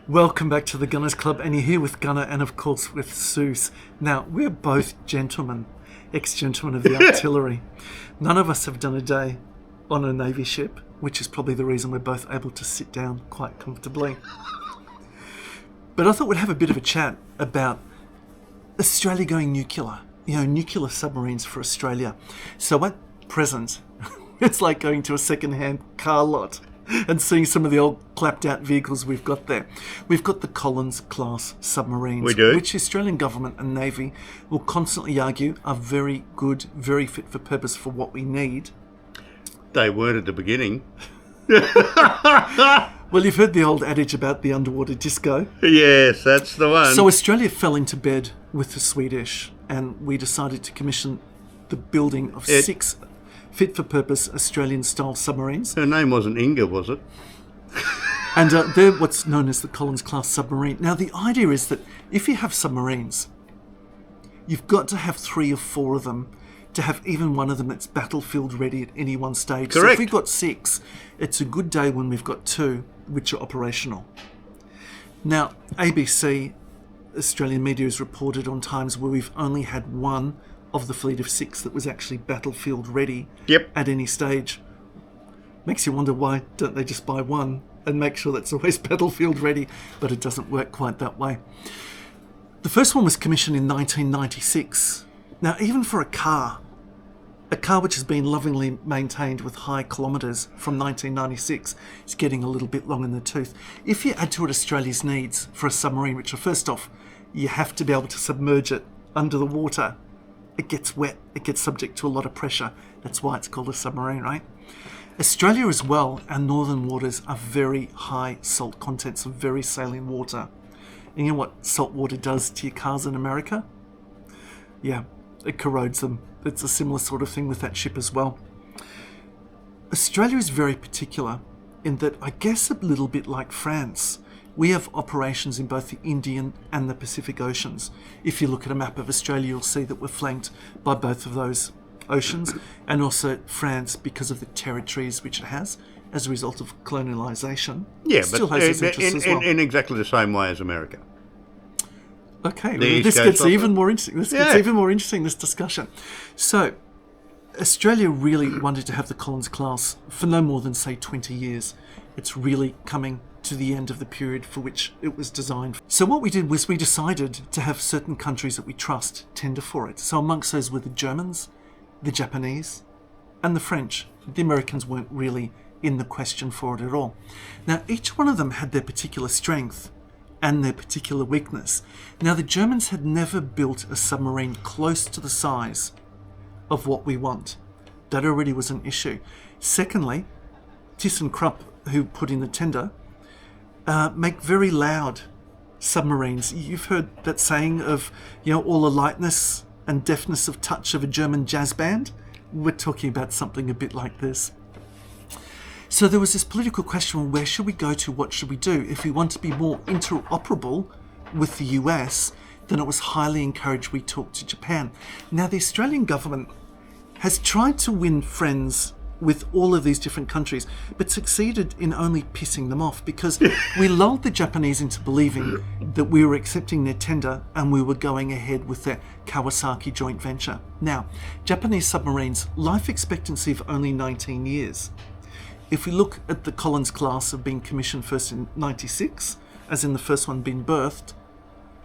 Welcome back to the Gunners Club, and you're here with Gunner and of course with Seuss. Now, we're both gentlemen, ex-gentlemen of the artillery. None of us have done a day on a Navy ship, which is probably the reason we're both able to sit down quite comfortably. But I thought we'd have a bit of a chat about Australia going nuclear. Nuclear submarines for Australia. So at present, it's like going to a second-hand car lot and seeing some of the old clapped-out vehicles we've got there. We've got the Collins-class submarines, we do, which the Australian government and Navy will constantly argue are very good, very fit for purpose for what we need. They weren't at the beginning. Well, you've heard the old adage about the underwater disco. Yes, that's the one. So Australia fell into bed with the Swedish, and we decided to commission the building of 6 fit-for-purpose Australian-style submarines. Her name wasn't Inga, was it? And they're what's known as the Collins-class submarine. Now, the idea is that if you have submarines, you've got to have 3 or 4 of them to have even one of them that's battlefield ready at any one stage. Correct. So if we've got 6, it's a good day when we've got 2 which are operational. Now, ABC, Australian media, has reported on times where we've only had 1 of the fleet of 6 that was actually battlefield ready at any stage. Makes you wonder, why don't they just buy 1 and make sure that's always battlefield ready? But it doesn't work quite that way. The first one was commissioned in 1996. Now, even for a car which has been lovingly maintained with high kilometres from 1996, is getting a little bit long in the tooth. If you add to it Australia's needs for a submarine, which are, first off, you have to be able to submerge it under the water. It gets wet, it gets subject to a lot of pressure. That's why it's called a submarine, right? Australia as well, our northern waters are very high salt contents of very saline water. And you know what salt water does to your cars in America? Yeah, it corrodes them. It's a similar sort of thing with that ship as well. Australia is very particular in that, I guess a little bit like France, we have operations in both the Indian and the Pacific Oceans. If you look at a map of Australia, you'll see that we're flanked by both of those oceans, and also France, because of the territories which it has as a result of colonialisation, still has its interests as well. In exactly the same way as America. Okay, well, this gets even more interesting. This discussion. So, Australia really wanted to have the Collins class for no more than, say, 20 years. It's really coming to the end of the period for which it was designed. So what we did was we decided to have certain countries that we trust tender for it. So amongst those were the Germans, the Japanese, and the French. The Americans weren't really in the question for it at all. Now, each one of them had their particular strength and their particular weakness. Now, the Germans had never built a submarine close to the size of what we want. That already was an issue. Secondly, ThyssenKrupp, who put in the tender, make very loud submarines. You've heard that saying of, all the lightness and deftness of touch of a German jazz band? We're talking about something a bit like this. So there was this political question, where should we go to, what should we do? If we want to be more interoperable with the US, then it was highly encouraged we talk to Japan. Now, the Australian government has tried to win friends with all of these different countries, but succeeded in only pissing them off, because we lulled the Japanese into believing that we were accepting their tender and we were going ahead with their Kawasaki joint venture. Now, Japanese submarines, life expectancy of only 19 years. If we look at the Collins class of being commissioned first in 96, as in the first one being berthed,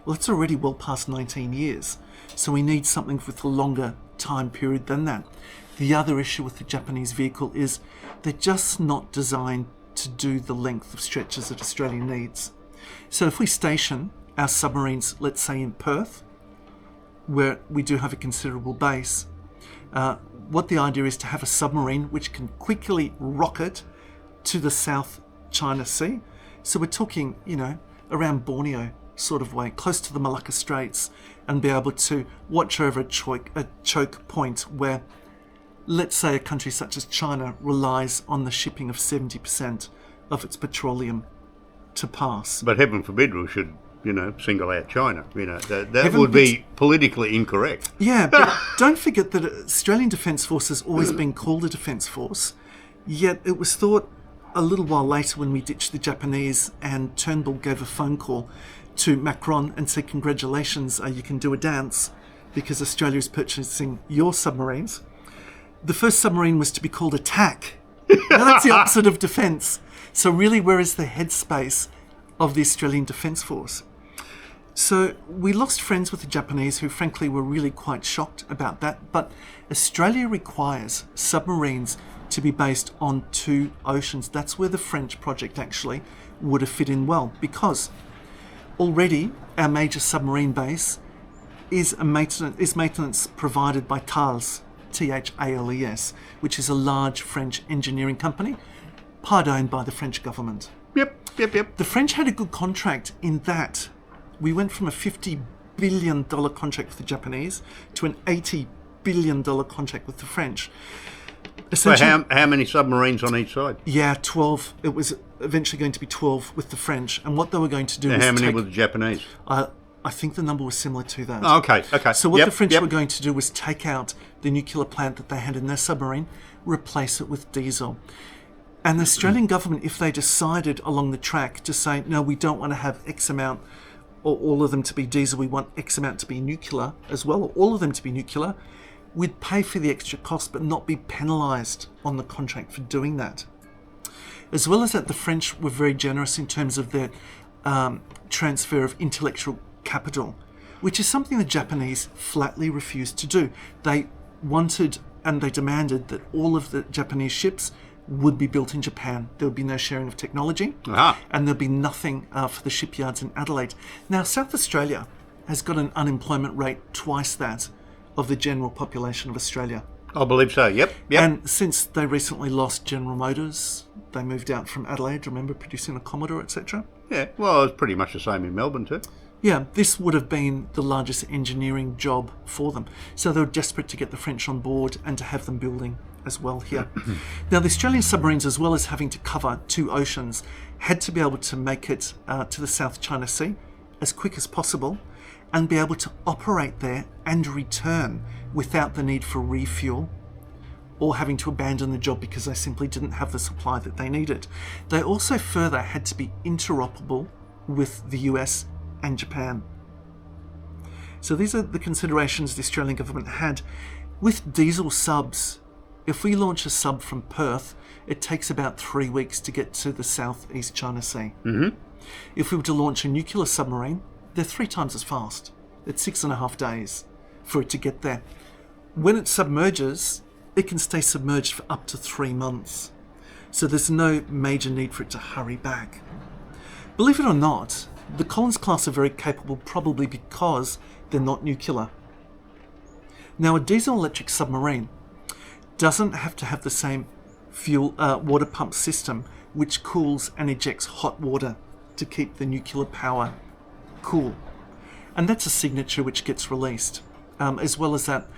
well, it's already well past 19 years. So we need something with a longer time period than that. The other issue with the Japanese vehicle is they're just not designed to do the length of stretches that Australia needs. So if we station our submarines, let's say in Perth, where we do have a considerable base, what the idea is to have a submarine which can quickly rocket to the South China Sea. So we're talking, around Borneo sort of way, close to the Malacca Straits, and be able to watch over a choke point where, let's say, a country such as China relies on the shipping of 70% of its petroleum to pass. But heaven forbid we should, single out China. That would be politically incorrect. Yeah, but don't forget that Australian Defence Force has always been called a defence force, yet it was thought a little while later, when we ditched the Japanese and Turnbull gave a phone call to Macron and said, congratulations, you can do a dance because Australia is purchasing your submarines. The first submarine was to be called Attack. Now that's the opposite of defence. So really, where is the headspace of the Australian Defence Force? So we lost friends with the Japanese who frankly were really quite shocked about that. But Australia requires submarines to be based on 2 oceans. That's where the French project actually would have fit in well, because already our major submarine base is maintenance provided by Thales, Thales, which is a large French engineering company, part owned by the French government. Yep. The French had a good contract in that we went from a $50 billion contract with the Japanese to an $80 billion contract with the French. So how many submarines on each side? Yeah, 12. It was eventually going to be 12 with the French. And what they were going to do was how many with the Japanese? I think the number was similar to that. Oh, okay. So what the French were going to do was take out the nuclear plant that they had in their submarine, replace it with diesel. And the Australian government, if they decided along the track to say, no, we don't want to have X amount or all of them to be diesel, we want X amount to be nuclear as well, or all of them to be nuclear, we'd pay for the extra cost but not be penalised on the contract for doing that. As well as that, the French were very generous in terms of their transfer of intellectual capital, which is something the Japanese flatly refused to do. They wanted and they demanded that all of the Japanese ships would be built in Japan. There would be no sharing of technology, and there'd be nothing for the shipyards in Adelaide. Now, South Australia has got an unemployment rate twice that of the general population of Australia. I believe so, yep. And since they recently lost General Motors, they moved out from Adelaide, remember, producing the Commodore, etc.? Yeah, well, it was pretty much the same in Melbourne too. Yeah, this would have been the largest engineering job for them. So they were desperate to get the French on board and to have them building as well here. Now, the Australian submarines, as well as having to cover 2 oceans, had to be able to make it to the South China Sea as quick as possible and be able to operate there and return without the need for refuel or having to abandon the job because they simply didn't have the supply that they needed. They also further had to be interoperable with the US and Japan. So these are the considerations the Australian government had. With diesel subs, if we launch a sub from Perth, it takes about 3 weeks to get to the southeast China Sea. If we were to launch a nuclear submarine, they're 3 times as fast. It's 6.5 days for it to get there. When it submerges, it can stay submerged for up to 3 months. So there's no major need for it to hurry back. Believe it or not, the Collins class are very capable probably because they're not nuclear. Now, a diesel-electric submarine doesn't have to have the same fuel water pump system which cools and ejects hot water to keep the nuclear power cool. And that's a signature which gets released. As well as that,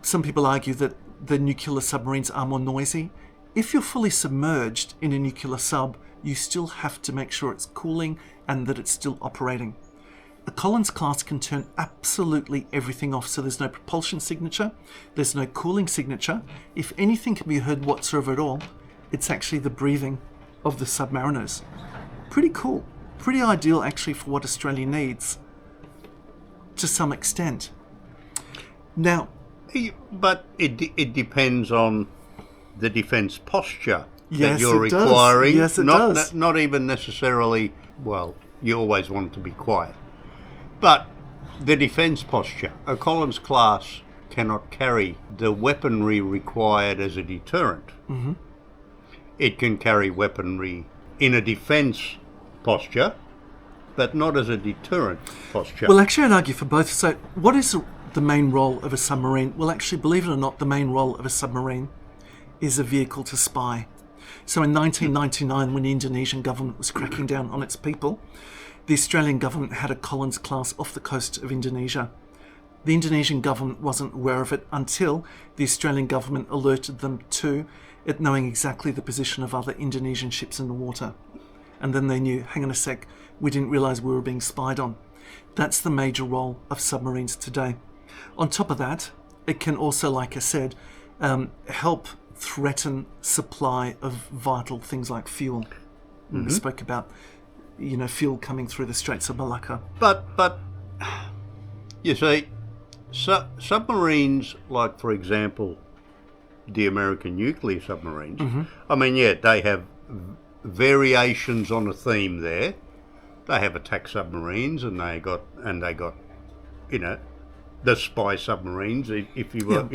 some people argue that the nuclear submarines are more noisy. If you're fully submerged in a nuclear sub, you still have to make sure it's cooling and that it's still operating. The Collins class can turn absolutely everything off, so there's no propulsion signature, there's no cooling signature. If anything can be heard whatsoever at all, it's actually the breathing of the submariners. Pretty cool. Pretty ideal actually for what Australia needs to some extent. Now, but it depends on the defence posture yes, that you're it does. requiring. Yes, it does. Not even necessarily, well, you always want it to be quiet. But the defence posture, a Collins class cannot carry the weaponry required as a deterrent. It can carry weaponry in a defence posture, but not as a deterrent posture. Well, actually, I'd argue for both. So what is the main role of a submarine? Well, actually, believe it or not, the main role of a submarine is a vehicle to spy. So in 1999, when the Indonesian government was cracking down on its people, the Australian government had a Collins class off the coast of Indonesia. The Indonesian government wasn't aware of it until the Australian government alerted them to it knowing exactly the position of other Indonesian ships in the water. And then they knew, hang on a sec, we didn't realise we were being spied on. That's the major role of submarines today. On top of that, it can also, like I said, help threaten supply of vital things like fuel. We spoke about, fuel coming through the Straits of Malacca. But you see, submarines, like, for example, the American nuclear submarines, I mean, yeah, they have variations on a theme there. They have attack submarines, and they got the spy submarines, if you will,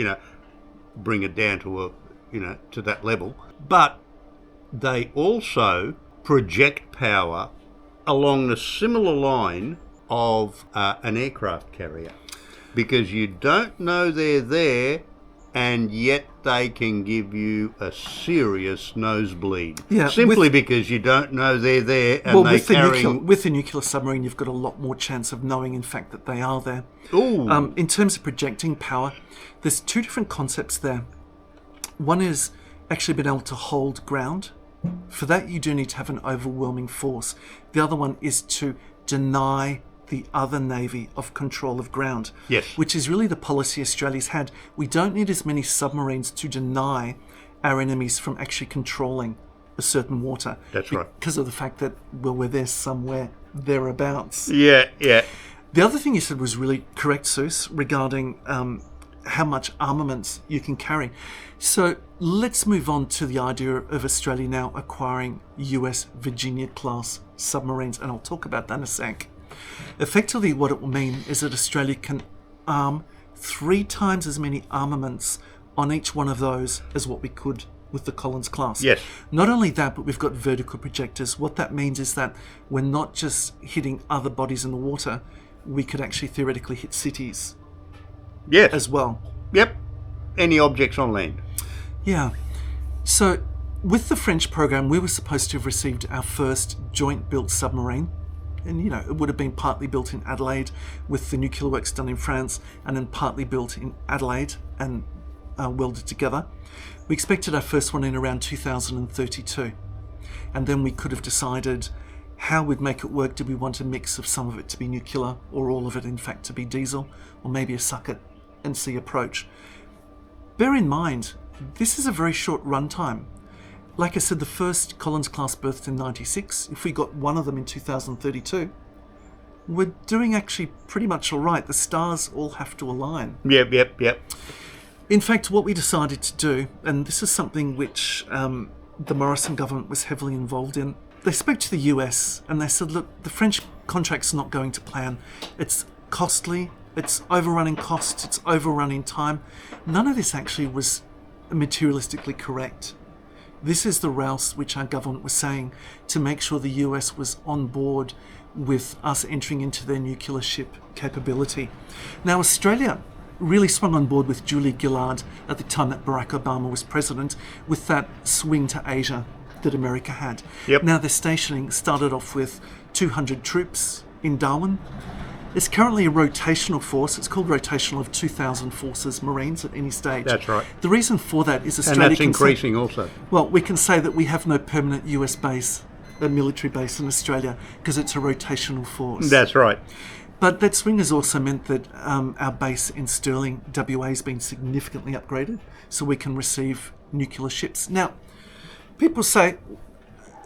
bring it down to to that level. But they also project power along the similar line of an aircraft carrier, because you don't know they're there, and yet they can give you a serious nosebleed. Yeah, simply because you don't know they're there, and they're carrying... With the nuclear submarine, you've got a lot more chance of knowing, in fact, that they are there. Ooh. In terms of projecting power, there's two different concepts there. One is actually being able to hold ground. For that, you do need to have an overwhelming force. The other one is to deny the other navy of control of ground. Yes. Which is really the policy Australia's had. We don't need as many submarines to deny our enemies from actually controlling a certain water. That's right. Because of the fact that, well, we're there somewhere thereabouts. Yeah. The other thing you said was really correct, Seuss, regarding how much armaments you can carry. So let's move on to the idea of Australia now acquiring US Virginia-class submarines, and I'll talk about that in a sec. Effectively, what it will mean is that Australia can arm 3 times as many armaments on each one of those as what we could with the Collins class. Yes. Not only that, but we've got vertical projectors. What that means is that we're not just hitting other bodies in the water, we could actually theoretically hit cities. Yes. As well. Yep. Any objects on land. Yeah. So with the French program, we were supposed to have received our first joint-built submarine. And, it would have been partly built in Adelaide with the nuclear works done in France, and then partly built in Adelaide and welded together. We expected our first one in around 2032. And then we could have decided how we'd make it work. Did we want a mix of some of it to be nuclear, or all of it, in fact, to be diesel, or maybe a suck it and see approach? Bear in mind, this is a very short runtime. Like I said, the first Collins class berthed in 96. If we got one of them in 2032, we're doing actually pretty much all right. The stars all have to align. Yep. In fact, what we decided to do, and this is something which the Morrison government was heavily involved in, they spoke to the US and they said, look, the French contract's not going to plan. It's costly, it's overrunning costs, it's overrunning time. None of this actually was materialistically correct. This is the rouse which our government was saying to make sure the US was on board with us entering into their nuclear ship capability. Now, Australia really swung on board with Julie Gillard at the time that Barack Obama was president, with that swing to Asia that America had. Yep. Now, their stationing started off with 200 troops in Darwin. It's currently a rotational force. It's called rotational of 2,000 forces, Marines at any stage. That's right. The reason for that is Australia... And that's increasing also. Well, we can say that we have no permanent US base, a military base in Australia, because it's a rotational force. That's right. But that swing has also meant that our base in Stirling, WA, has been significantly upgraded, so we can receive nuclear ships. Now, people say,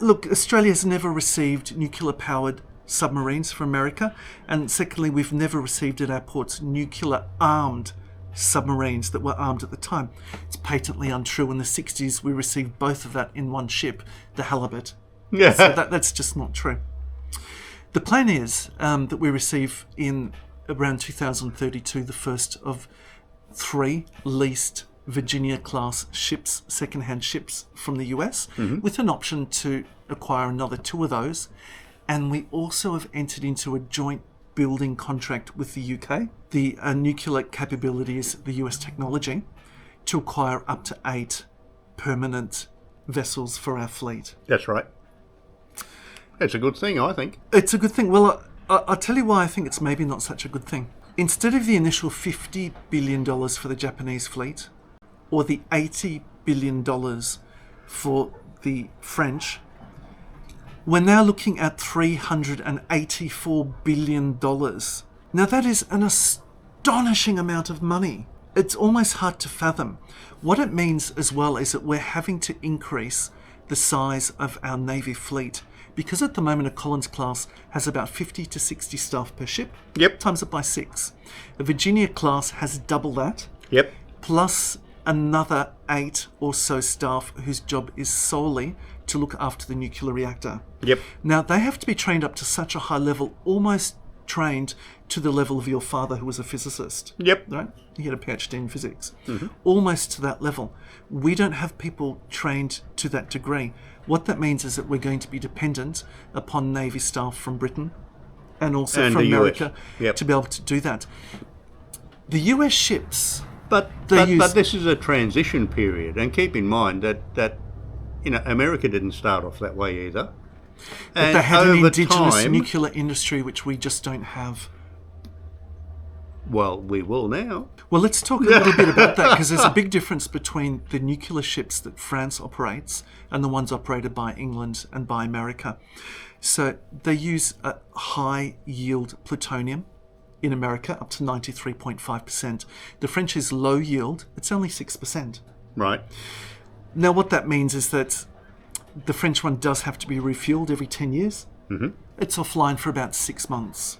look, Australia's never received nuclear-powered submarines from America, and secondly, we've never received at our ports nuclear-armed submarines that were armed at the time. It's patently untrue. In the 60s, we received both of that in one ship, the Halibut. Yeah. So that's just not true. The plan is that we receive in around 2032 the first of 3 leased Virginia-class ships, second-hand ships from the US, with an option to acquire another 2 of those. And we also have entered into a joint building contract with the UK. The nuclear capability is the US technology, to acquire up to 8 permanent vessels for our fleet. That's right. It's a good thing, I think. It's a good thing. Well, I'll tell you why I think it's maybe not such a good thing. Instead of the initial $50 billion for the Japanese fleet, or the $80 billion for the French, we're now looking at $384 billion. Now that is an astonishing amount of money. it's almost hard to fathom. What it means as well is that we're having to increase the size of our Navy fleet. Because at the moment a Collins class has about 50 to 60 staff per ship, Yep. times it by 6. The Virginia class has double that, Yep. plus another 8 or so staff whose job is solely to look after the nuclear reactor. Yep. Now, they have to be trained up to such a high level, almost trained to the level of your father, who was a physicist. Yep. Right? He had a PhD in physics. Mm-hmm. Almost to that level. We don't have people trained to that degree. What that means is that we're going to be dependent upon Navy staff from Britain and also And from the US. America Yep. to be able to do that. The US ships... But this is a transition period, and keep in mind that America didn't start off that way either. But And they had an over indigenous time, nuclear industry which we just don't have. well, we will now. Well, let's talk a little bit about that, because there's a big difference between the nuclear ships that France operates and the ones operated by England and by America. So they use a high-yield plutonium in America, up to 93.5%. The French is low yield. It's only 6%. Right. Now, what that means is that the French one does have to be refueled every 10 years. Mm-hmm. It's offline for about 6 months.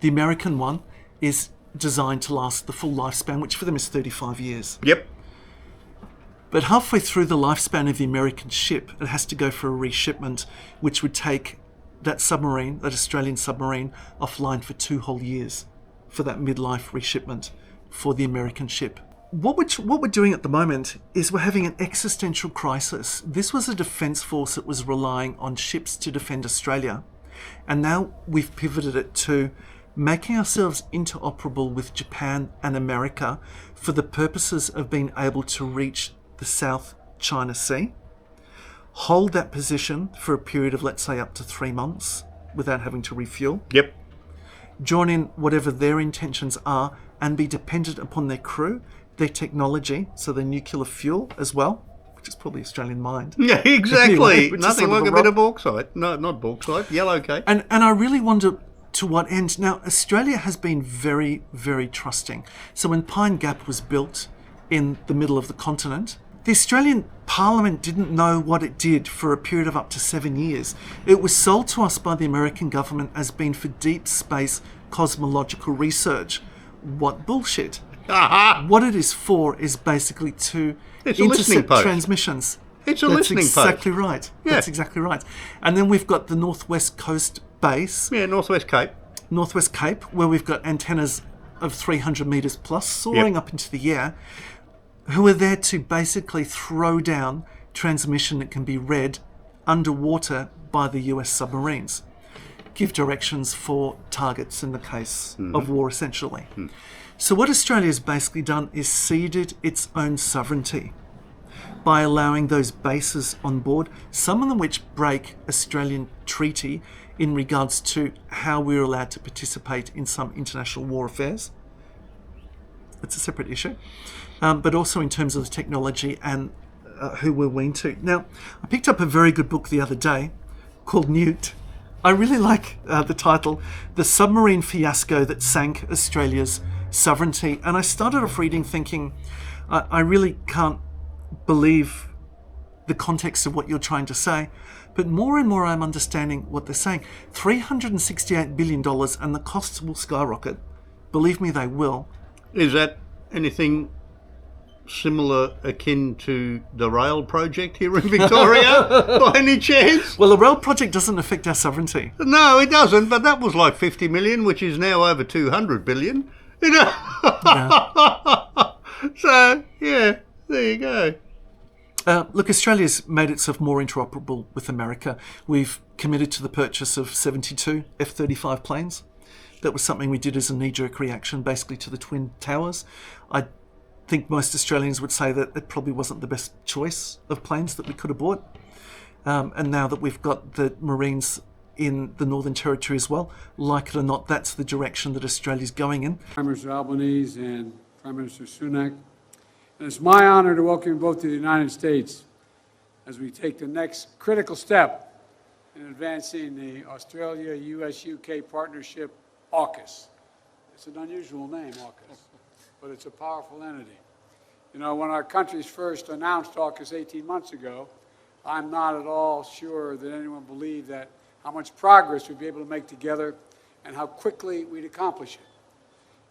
The American one is designed to last the full lifespan, which for them is 35 years. Yep. But halfway through the lifespan of the American ship, it has to go for a reshipment, which would take that submarine, that Australian submarine, offline for 2 whole years for that midlife reshipment for the American ship. What we're doing at the moment is we're having an existential crisis. This was a defence force that was relying on ships to defend Australia, and now we've pivoted it to making ourselves interoperable with Japan and America for the purposes of being able to reach the South China Sea, hold that position for a period of, let's say, up to 3 months without having to refuel, Yep. join in whatever their intentions are, and be dependent upon their crew, their technology, so their nuclear fuel as well, which is probably Australian mined. Yeah, exactly. Anyway, which is Nothing sort of like a a bit rock. of bauxite. No, not bauxite. Yellow cake. And I really wonder to what end. Now, Australia has been very, very trusting. So when Pine Gap was built in the middle of the continent, the Australian Parliament didn't know what it did for a period of up to 7 years. It was sold to us by the American government as being for deep space cosmological research. What bullshit. Aha! What it is for is basically to It's a listening intercept post. transmissions. It's a That's listening post. exactly right. Yeah. That's exactly right. And then we've got the Northwest Coast base, Yeah, Northwest Cape. Northwest Cape, where we've got antennas of 300 metres plus soaring Yep. up into the air, who are there to basically throw down transmission that can be read underwater by the US submarines. Give directions for targets in the case of war, essentially. So what Australia has basically done is ceded its own sovereignty by allowing those bases on board, some of them which break Australian treaty in regards to how we're allowed to participate in some international war affairs. It's a separate issue. But also in terms of the technology and who we're weaned to. Now, I picked up a very good book the other day called Newt. I really like the title, The Submarine Fiasco That Sank Australia's Sovereignty. And I started off reading thinking, I really can't believe the context of what you're trying to say. But more and more I'm understanding what they're saying. $368 billion and the costs will skyrocket. Believe me, they will. Is that anything similar, akin to the rail project here in Victoria, by any chance? Well, the rail project doesn't affect our sovereignty. No, it doesn't, but that was like 50 million, which is now over 200 billion. You know? Yeah. So, yeah, there you go. Look, Australia's made itself more interoperable with America. We've committed to the purchase of 72 F-35 planes. That was something we did as a knee-jerk reaction, basically to the Twin Towers. I think most Australians would say that it probably wasn't the best choice of planes that we could have bought. And now that we've got the Marines in the Northern Territory as well, like it or not, that's the direction that Australia's going in. Prime Minister Albanese and Prime Minister Sunak. And it's my honor to welcome you both to the United States as we take the next critical step in advancing the Australia-US-UK partnership, AUKUS. It's an unusual name, AUKUS. but it's a powerful entity. You know, when our countries first announced AUKUS 18 months ago, I'm not at all sure that anyone believed that how much progress we'd be able to make together and how quickly we'd accomplish it.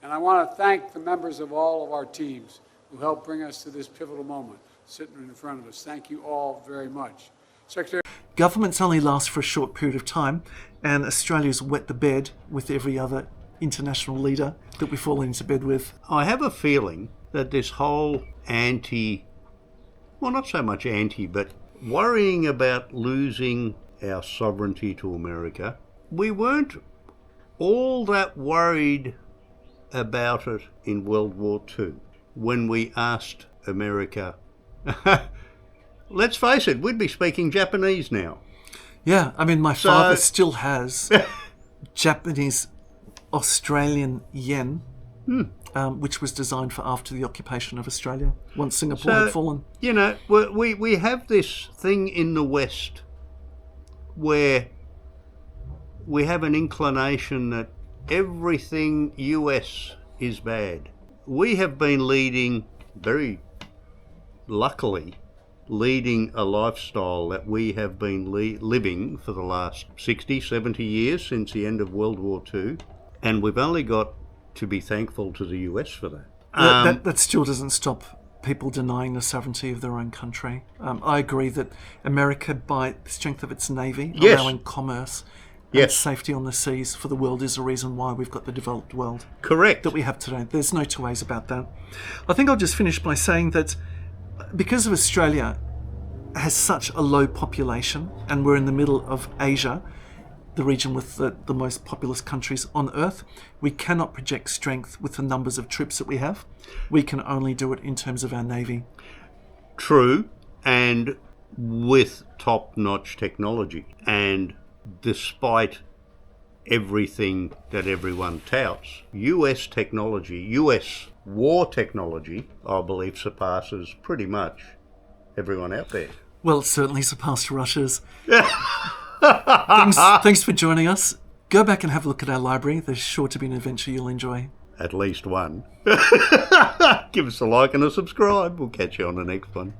And I want to thank the members of all of our teams who helped bring us to this pivotal moment sitting in front of us. Thank you all very much. Secretary. Governments only last for a short period of time, and Australia's wet the bed with every other international leader that we fall into bed with. I have a feeling that this whole well, not so much but worrying about losing our sovereignty to America, we weren't all that worried about it in World War II when we asked America. Let's face it, we'd be speaking Japanese now. Yeah, I mean, my father still has Japanese Australian yen, which was designed for after the occupation of Australia, once Singapore had fallen. You know, we have this thing in the West where we have an inclination that everything US is bad. We have been leading, very luckily, leading a lifestyle that we have been living for the last 60, 70 years since the end of World War II, and we've only got to be thankful to the US for that. That still doesn't stop people denying the sovereignty of their own country. I agree that America, by the strength of its navy, allowing commerce and safety on the seas for the world, is the reason why we've got the developed world that we have today. There's no two ways about that. I think I'll just finish by saying that because of Australia has such a low population, and we're in the middle of Asia, the region with the most populous countries on Earth, we cannot project strength with the numbers of troops that we have. We can only do it in terms of our navy. True, and with top-notch technology. And despite everything that everyone touts, US technology, US war technology, I believe, surpasses pretty much everyone out there. Well, it certainly surpassed Russia's. Thanks for joining us. Go back and have a look at our library. There's sure to be an adventure you'll enjoy. At least one. Give us a like and a subscribe. We'll catch you on the next one.